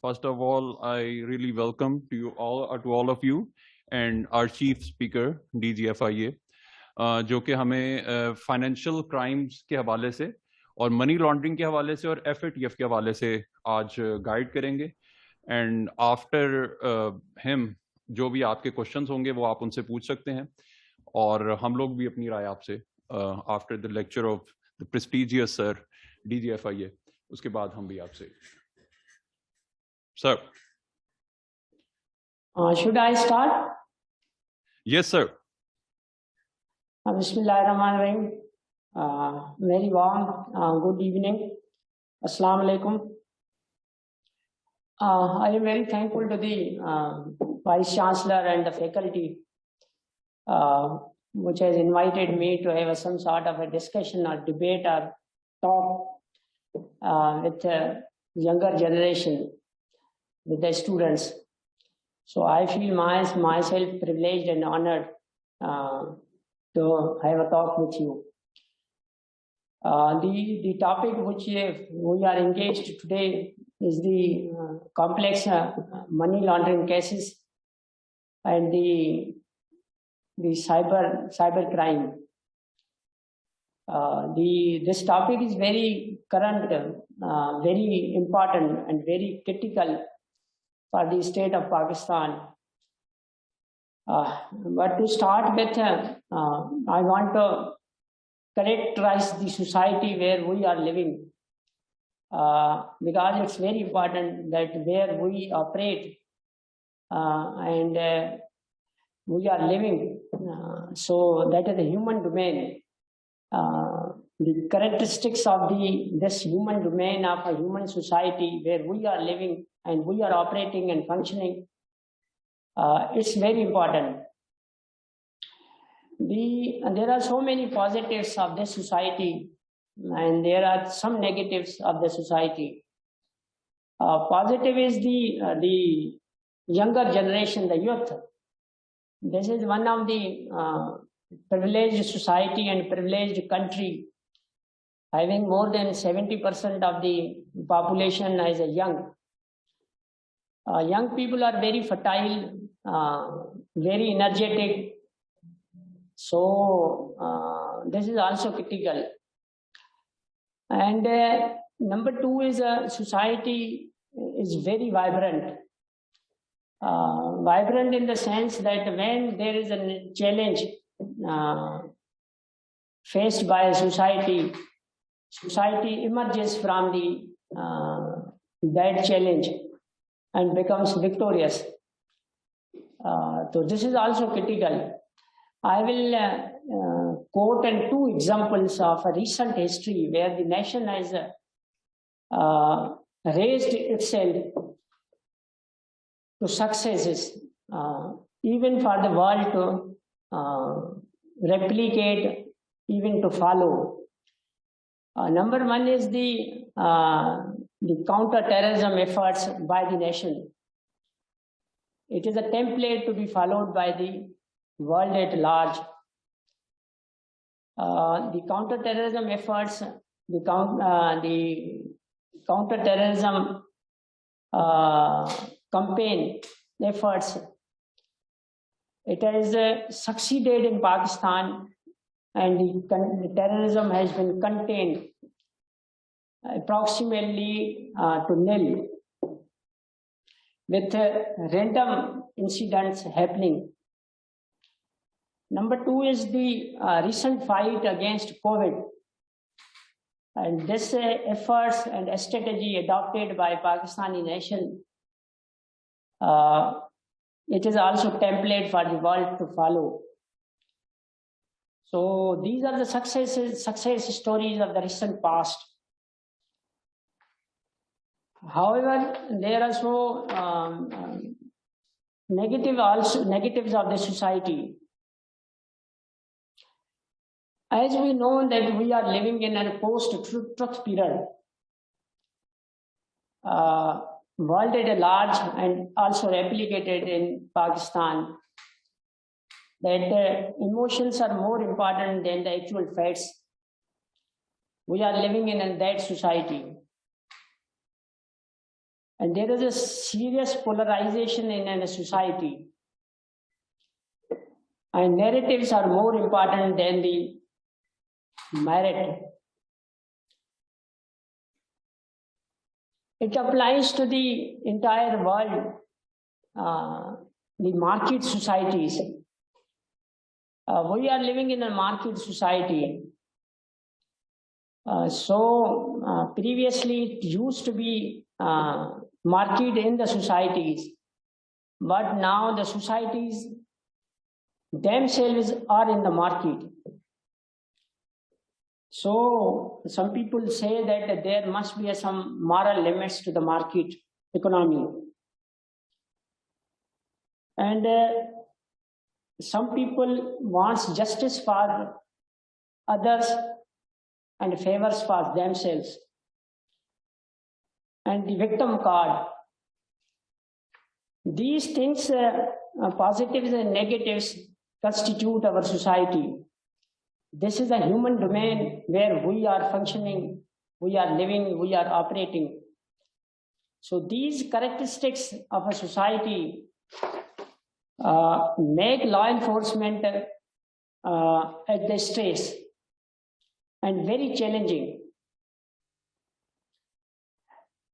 First of all, I really welcome to all of you and our chief speaker DGFIA, जो कि हमें financial crimes के हवाले से और मनी लॉन्ड्रिंग के हवाले से और FATF के हवाले से आज गाइड करेंगे। एंड आफ्टर हिम जो भी आपके क्वेश्चंस होंगे वो आप उनसे पूछ सकते हैं और हम लोग भी अपनी राय आपसे after the lecture of the prestigious sir DGFIA उसके बाद हम भी आपसे। Sir. Should I start? Yes, sir. Bismillahirrahmanirrahim. Very warm good evening. Assalamu alaikum. I am very thankful to the Vice Chancellor and the faculty which has invited me to have some sort of a discussion or debate or talk with the younger generation, with the students. So I feel myself privileged and honored to have a talk with you. The topic which we are engaged today is the complex money laundering cases and the cyber crime. This topic is very current, very important and very critical for the state of Pakistan. But to start with, I want to characterize the society where we are living, because it's very important that where we operate and we are living, so that is the human domain. The characteristics of this human domain of a human society where we are living and we are operating and functioning, it's very important. There are so many positives of this society and there are some negatives of the society. Positive is the younger generation, the youth. This is one of the privileged society and privileged country, having more than 70% of the population as a young. Young people are very fertile, very energetic. So this is also critical. And number two is society is very vibrant. Vibrant in the sense that when there is a challenge faced by a society emerges from that challenge and becomes victorious. So this is also critical. I will quote two examples of a recent history where the nation has raised itself to successes, even for the world to replicate, even to follow. Number one is the counter-terrorism efforts by the nation. It is a template to be followed by the world at large. The counter-terrorism efforts, the counter-terrorism campaign efforts, it has succeeded in Pakistan, and the terrorism has been contained approximately to nil, with random incidents happening. Number two is the recent fight against COVID. And this efforts and strategy adopted by Pakistani nation, it is also template for the world to follow. So these are the success stories of the recent past. However, there are so negatives of the society. As we know that we are living in a post-truth period, world at large and also replicated in Pakistan, that emotions are more important than the actual facts. We are living in that society. And there is a serious polarization in a society. And narratives are more important than the merit. It applies to the entire world, the market societies. We are living in a market society. Previously it used to be market in the societies, but now the societies themselves are in the market. So some people say that there must be some moral limits to the market economy. And some people want justice for others and favors for themselves. And the victim card. These things, positives and negatives, constitute our society. This is a human domain where we are functioning, we are living, we are operating. So these characteristics of a society make law enforcement at the stress and very challenging.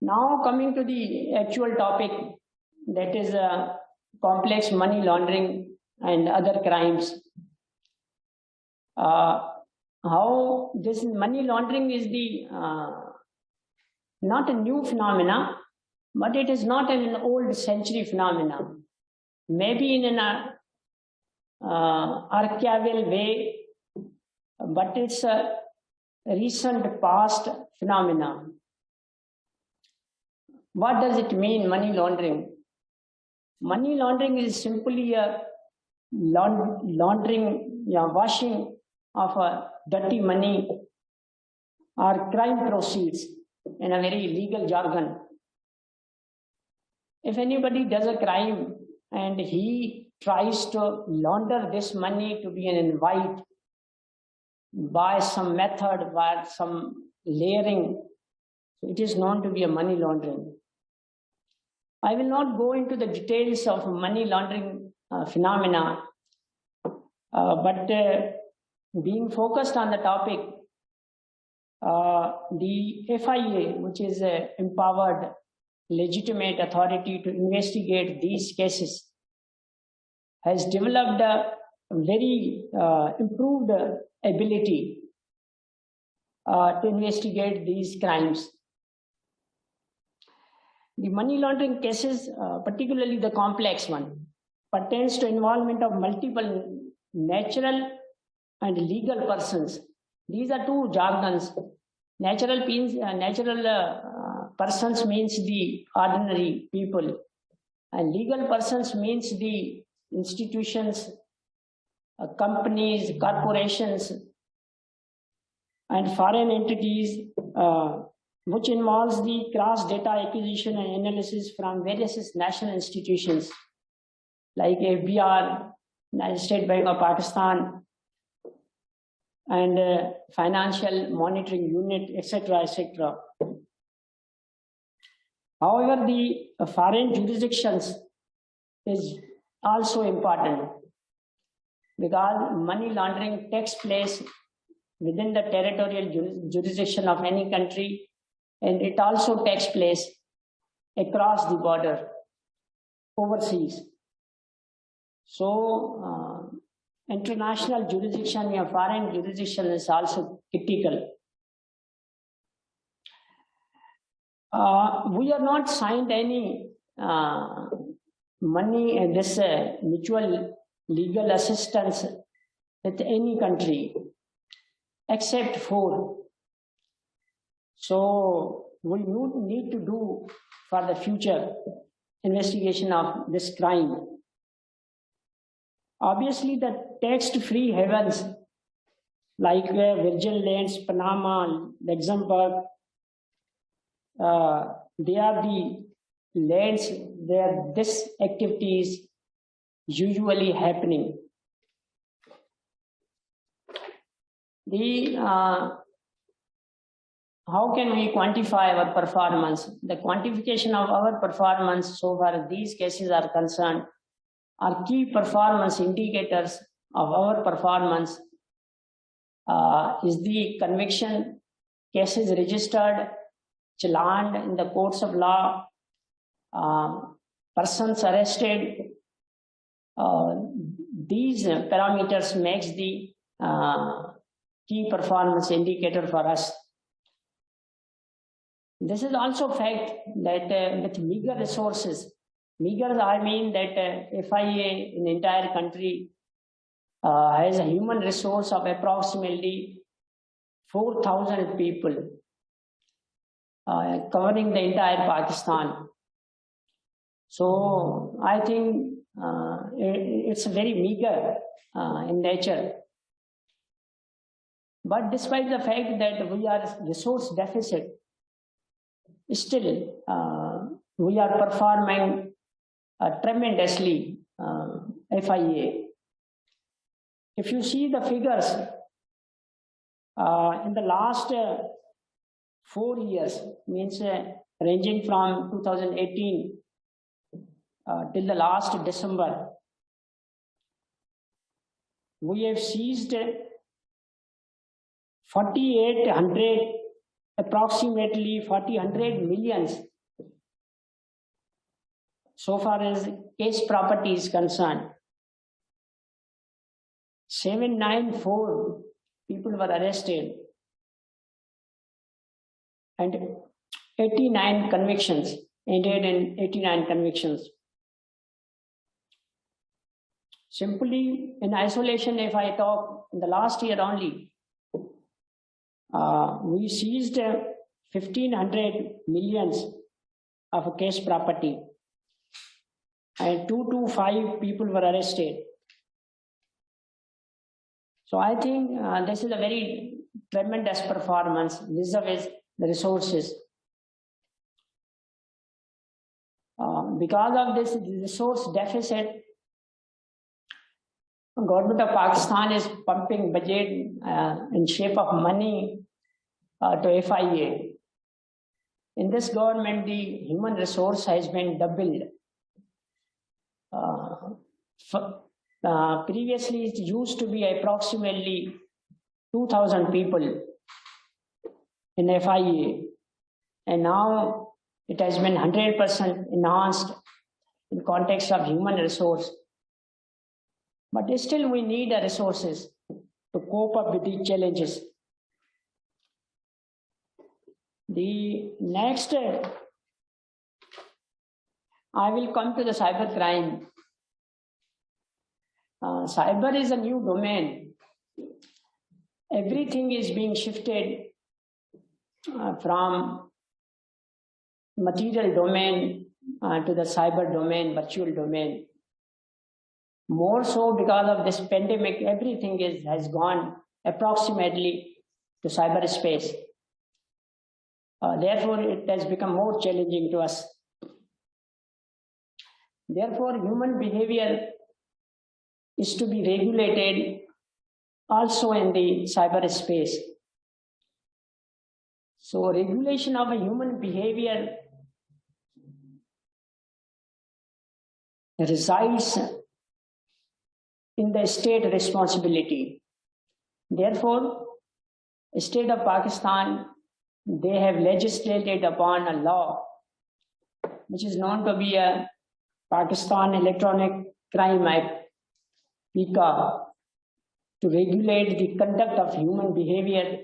Now coming to the actual topic, that is complex money laundering and other crimes. How this money laundering is the not a new phenomena, but it is not an old century phenomena. Maybe in an archival way, but it's a recent past phenomena. What does it mean, money laundering? Money laundering is simply a laundering, washing of a dirty money or crime proceeds in a very legal jargon. If anybody does a crime and he tries to launder this money to be an invite by some method, by some layering, it is known to be a money laundering. I will not go into the details of money laundering phenomena, but being focused on the topic, the FIA, which is an empowered, legitimate authority to investigate these cases, has developed a very improved ability to investigate these crimes. The money laundering cases, particularly the complex one, pertains to involvement of multiple natural and legal persons. These are two jargons. Natural persons means the ordinary people, and legal persons means the institutions, companies, corporations, and foreign entities, which involves the cross data acquisition and analysis from various national institutions like FBR, State Bank of Pakistan, and Financial Monitoring Unit, etc., etc. However, the foreign jurisdictions is also important because money laundering takes place within the territorial jurisdiction of any country, and it also takes place across the border, overseas. So, international jurisdiction or foreign jurisdiction is also critical. We have not signed any money and this mutual legal assistance with any country except 4. So we need to do for the future investigation of this crime. Obviously, the tax-free havens like Virgin Lands, Panama, Luxembourg, they are the lands where this activity is usually happening. The how can we quantify our performance? The quantification of our performance so far as these cases are concerned are key performance indicators of our performance is the conviction, cases registered, challaned in the courts of law, persons arrested. These parameters makes the key performance indicator for us. This is also fact that with meager resources, meager I mean that FIA in the entire country has a human resource of approximately 4,000 people covering the entire Pakistan. So I think it's very meager in nature. But despite the fact that we are resource deficit, still we are performing tremendously FIA. If you see the figures in the last 4 years, means ranging from 2018 till the last December, we have seized 4,800, approximately 4,000 millions so far as case property is concerned. 794 people were arrested and 89 convictions, ended in 89 convictions. Simply in isolation, if I talk in the last year only, we seized 1,500 millions of case property and 225 people were arrested. So I think this is a very tremendous performance vis-a-vis the resources. Because of this resource deficit, Government of Pakistan is pumping budget in shape of money to FIA. In this government, the human resource has been doubled. Previously, it used to be approximately 2,000 people in FIA, and now it has been 100% enhanced in context of human resource. But still, we need the resources to cope up with these challenges. The next, I will come to the cyber crime. Cyber is a new domain. Everything is being shifted from material domain to the cyber domain, virtual domain. More so because of this pandemic, everything has gone approximately to cyberspace. Therefore, it has become more challenging to us. Therefore, human behavior is to be regulated also in the cyberspace. So, regulation of a human behavior resides in the state responsibility. Therefore, the state of Pakistan, they have legislated upon a law which is known to be a Pakistan Electronic Crime Act, PICA, to regulate the conduct of human behavior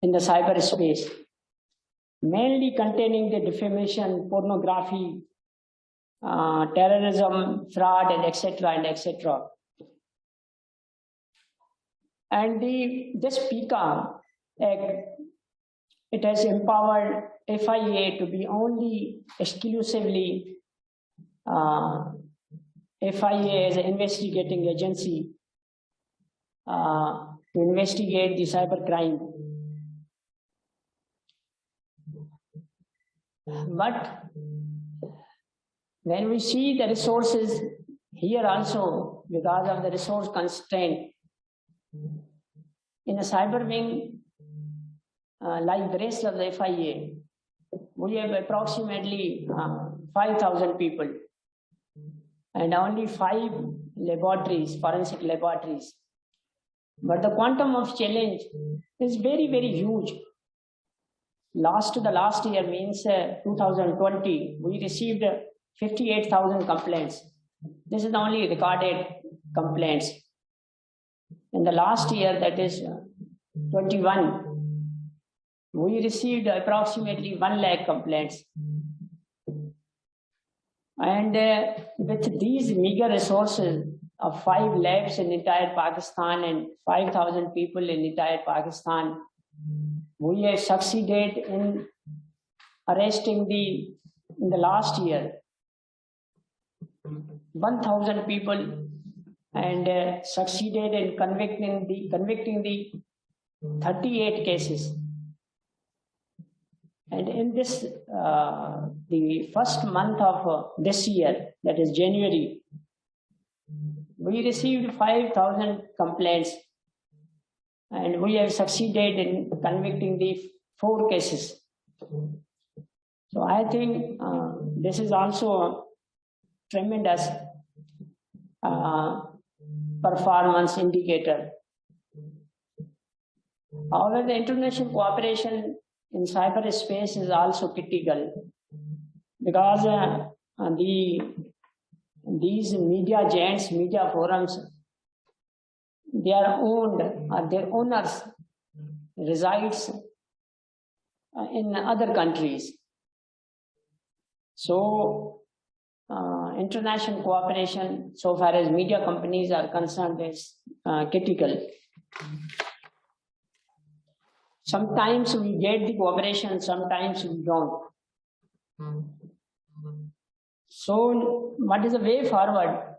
in the cyberspace, mainly containing the defamation, pornography, terrorism, fraud, and etc. and etc. And this PICA Act, it has empowered FIA to be only exclusively FIA as an investigating agency to investigate the cyber crime. But when we see the resources here also, because of the resource constraint, in a cyber wing, like the rest of the FIA, we have approximately 5,000 people and only 5 laboratories, forensic laboratories. But the quantum of challenge is very, very huge. The last year means 2020, we received 58,000 complaints. This is the only recorded complaints. In the last year, that is 21, we received approximately 1 lakh complaints. And with these meager resources of 5 labs in entire Pakistan and 5,000 people in entire Pakistan, we have succeeded in arresting in the last year 1,000 people and succeeded in convicting the 38 cases. And in this, the first month of this year, that is January, we received 5,000 complaints and we have succeeded in convicting the 4 cases. So I think this is also a tremendous performance indicator. However, the international cooperation in cyberspace is also critical because these media giants, media forums, they are owned, their owners resides in other countries. So international cooperation, so far as media companies are concerned, is critical. Sometimes we get the cooperation, sometimes we don't. So what is the way forward?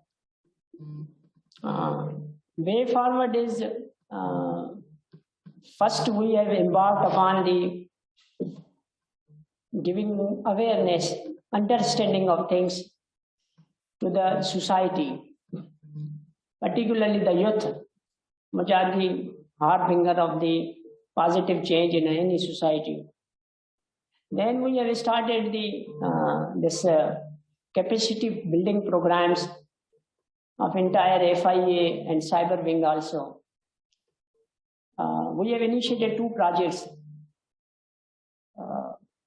Way forward is, first we have embarked upon the giving awareness, understanding of things to the society, particularly the youth, which are the harbinger of the positive change in any society. Then we have started this capacity building programs of entire FIA and cyber wing also. We have initiated 2 projects.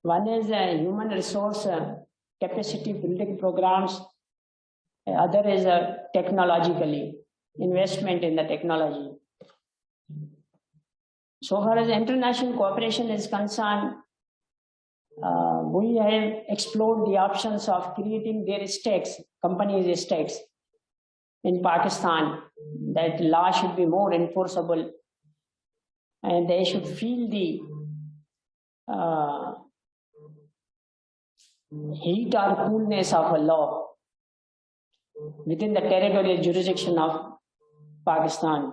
One is human resource capacity building programs. Other is technologically, investment in the technology. So far as international cooperation is concerned, we have explored the options of creating their stakes, companies' stakes in Pakistan, that law should be more enforceable and they should feel the heat or coolness of a law within the territorial jurisdiction of Pakistan.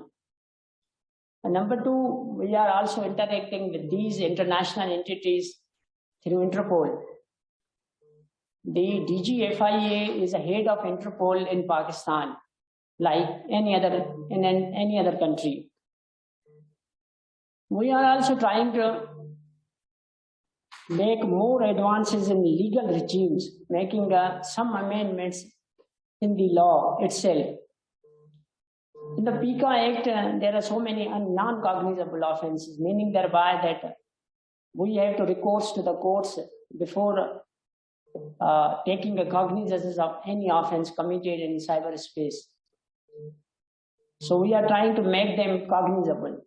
And number 2, we are also interacting with these international entities through Interpol. The DG FIA is a head of Interpol in Pakistan, like any other country. We are also trying to make more advances in legal regimes, making some amendments in the law itself. In the PICA Act, there are so many non-cognizable offenses, meaning thereby that we have to recourse to the courts before taking a cognizance of any offense committed in cyberspace. So we are trying to make them cognizable.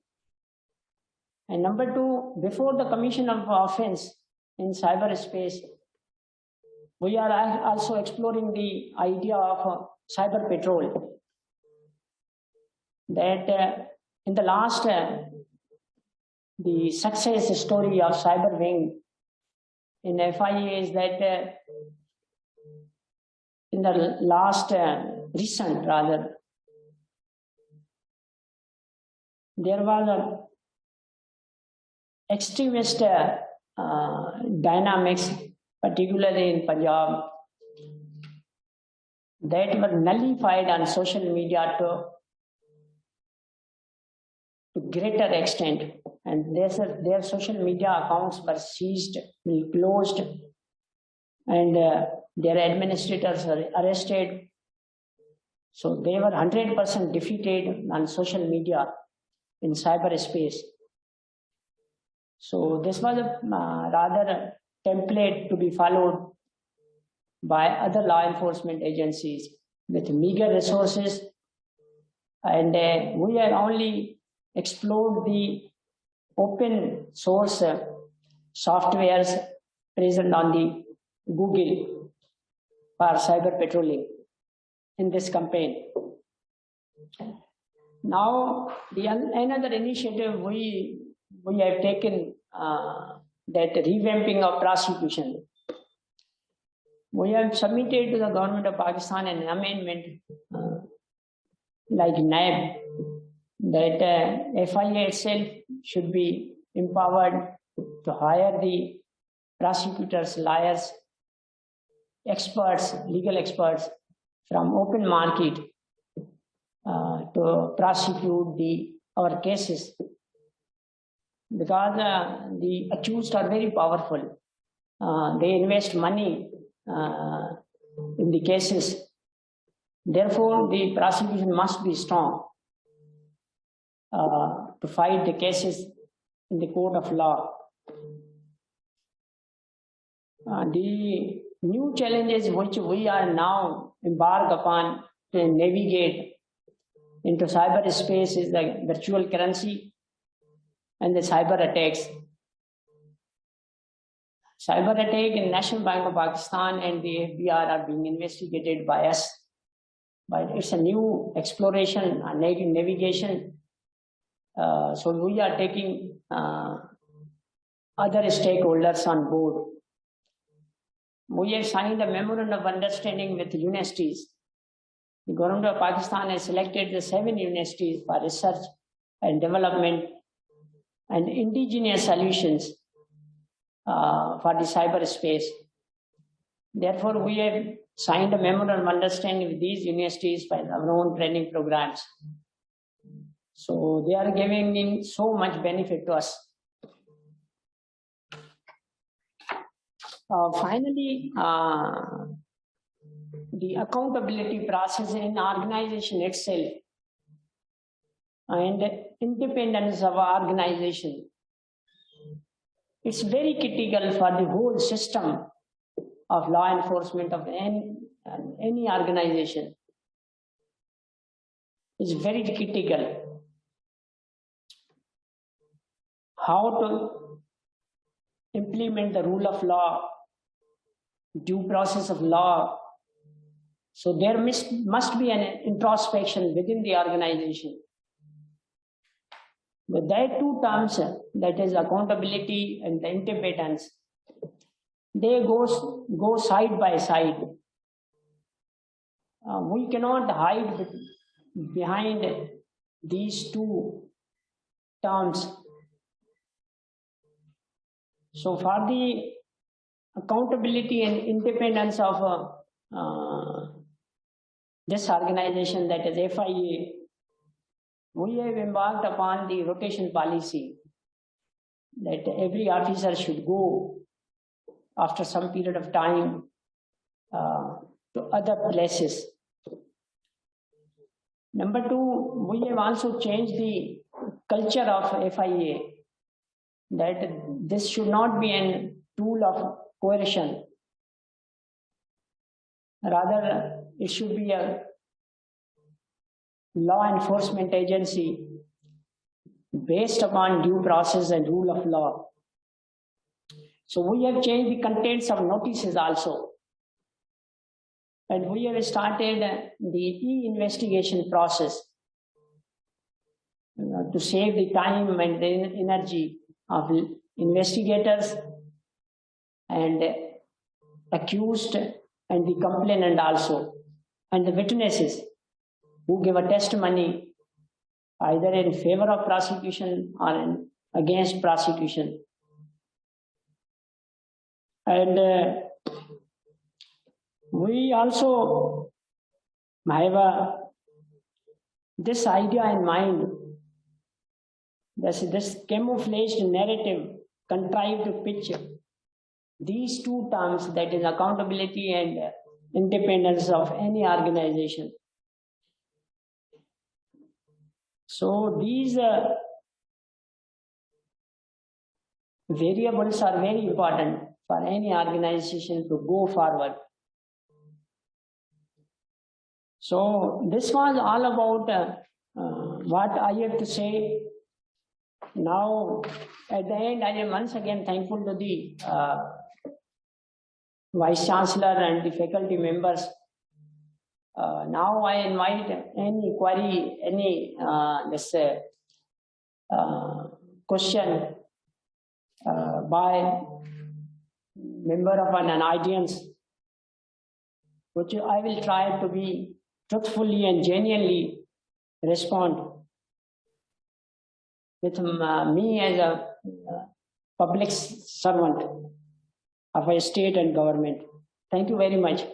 And number 2, before the commission of offense in cyberspace, we are also exploring the idea of cyber patrol. That in the last, the success story of cyber wing in FIA is that in the last, recent rather, there was an extremist dynamics, particularly in Punjab, that were nullified on social media to to greater extent, and their social media accounts were seized, closed, and their administrators were arrested. So they were 100% defeated on social media in cyberspace. So this was a rather template to be followed by other law enforcement agencies with meager resources, and we have only explored the open source softwares present on the Google for cyber patrolling in this campaign. Now, another initiative we have taken, that revamping of prosecution. We have submitted to the government of Pakistan an amendment like NAB, that FIA itself should be empowered to hire the prosecutors, lawyers, experts, legal experts from open market to prosecute our cases, because the accused are very powerful. They invest money in the cases. Therefore, the prosecution must be strong to fight the cases in the court of law. The new challenges which we are now embarked upon to navigate into cyberspace is the virtual currency and the cyber attacks. Cyber attack in National Bank of Pakistan and the FBR are being investigated by us, but it's a new exploration, navigation. So we are taking other stakeholders on board. We have signed a memorandum of understanding with universities. The government of Pakistan has selected the 7 universities for research and development and indigenous solutions for the cyberspace. Therefore, we have signed a memorandum of understanding with these universities for our own training programs. So they are giving so much benefit to us. Finally, the accountability process in organization itself and independence of our organization. It's very critical for the whole system of law enforcement of any organization. It's very critical. How to implement the rule of law, due process of law. So there must be an introspection within the organization. With that two terms, that is accountability and the independence, they go side by side. We cannot hide behind these two terms. So for the accountability and independence of this organization, that is FIA, we have embarked upon the rotation policy that every officer should go after some period of time to other places. Number 2, we have also changed the culture of FIA, that this should not be a tool of coercion. Rather, it should be a law enforcement agency based upon due process and rule of law. So we have changed the contents of notices also. And we have started the e-investigation process to save the time and the energy of investigators and accused and the complainant also, and the witnesses who give a testimony either in favor of prosecution or against prosecution. And we also have this idea in mind this camouflaged narrative, contrived picture, these two terms, that is accountability and independence of any organization. So these variables are very important for any organization to go forward. So this was all about what I have to say. Now, at the end, I am once again thankful to the Vice Chancellor and the faculty members. Now I invite any query, any question by member of an audience, which I will try to be truthfully and genuinely respond with me as a public servant of a state and government. Thank you very much.